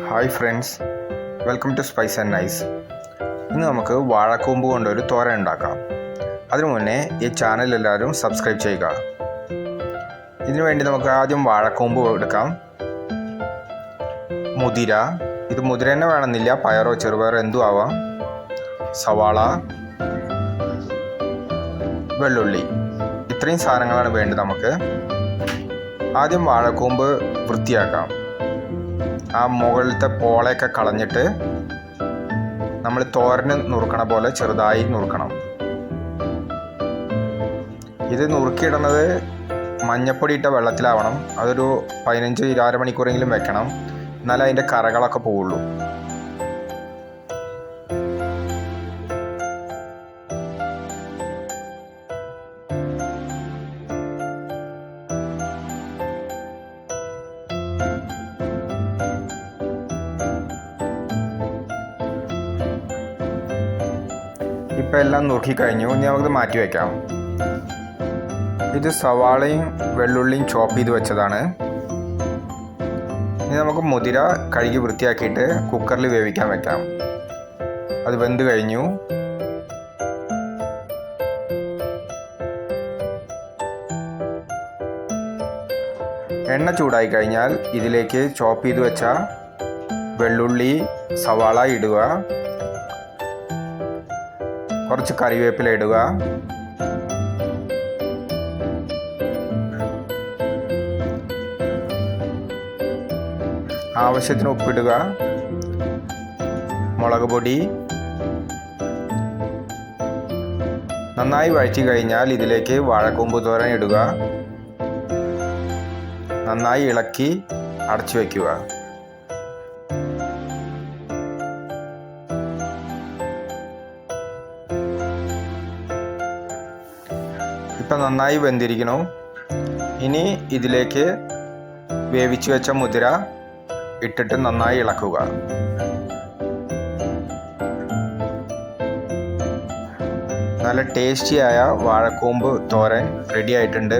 Hi friends, welcome to spice and nice. ഇന്ന് നമുക്ക് വാഴക്കൂമ്പ് കൊണ്ടൊരു തോരൻ ഉണ്ടാക്കാം. അതിനു മുന്നേ ഈ ചാനൽ എല്ലാവരും സബ്സ്ക്രൈബ് ചെയ്യുക. ഇതിനു വേണ്ടി നമുക്ക് ആദ്യം വാഴക്കൂമ്പ് എടുക്കാം. മുതിര, ഇത് മുതിര തന്നെ വേണമെന്നില്ല, പയറോ ചെറുപയറോ എന്തും ആവാം. സവാള, വെള്ളുള്ളി, ഇത്രയും സാധനങ്ങളാണ് വേണ്ടത്. നമുക്ക് ആദ്യം വാഴക്കൂമ്പ് വൃത്തിയാക്കാം. ആ മുകളിലത്തെ പോളയൊക്കെ കളഞ്ഞിട്ട് നമ്മൾ തോരന് നുറുക്കണ പോലെ ചെറുതായി നുറുക്കണം. ഇത് നുറുക്കിയിടുന്നത് മഞ്ഞപ്പൊടി ഇട്ട വെള്ളത്തിലാവണം. അതൊരു 15-20 മണിക്കൂറെങ്കിലും വെക്കണം, എന്നാലേ അതിൻ്റെ കറകളൊക്കെ പോവുള്ളൂ. ഇപ്പം എല്ലാം നുറുക്കിക്കഴിഞ്ഞു. ഇനി നമുക്ക് മാറ്റി വയ്ക്കാം. ഇത് സവാളയും വെള്ളുള്ളിയും ചോപ്പ് ചെയ്ത് വെച്ചതാണ്. ഇനി നമുക്ക് മുതിര കഴുകി വൃത്തിയാക്കിയിട്ട് കുക്കറിൽ വേവിക്കാൻ വെക്കാം. അത് വെന്ത് കഴിഞ്ഞു. എണ്ണ ചൂടായി കഴിഞ്ഞാൽ ഇതിലേക്ക് ചോപ്പ് ചെയ്ത് വെച്ച വെള്ളുള്ളി, സവാള ഇടുക. കുറച്ച് കറിവേപ്പില ഇടുക. ആവശ്യത്തിന് ഉപ്പിടുക. മുളക് പൊടി. നന്നായി വഴറ്റി കഴിഞ്ഞാൽ ഇതിലേക്ക് വാഴക്കൂമ്പ് തോരൻ ഇടുക. നന്നായി ഇളക്കി അടച്ചു വയ്ക്കുക. ഇപ്പം നന്നായി വെന്തിരിക്കുന്നു. ഇനി ഇതിലേക്ക് വേവിച്ച് വെച്ച മുതിര ഇട്ടിട്ട് നന്നായി ഇളക്കുക. നല്ല ടേസ്റ്റിയായ വാഴക്കൂമ്പ് തോരൻ റെഡി ആയിട്ടുണ്ട്.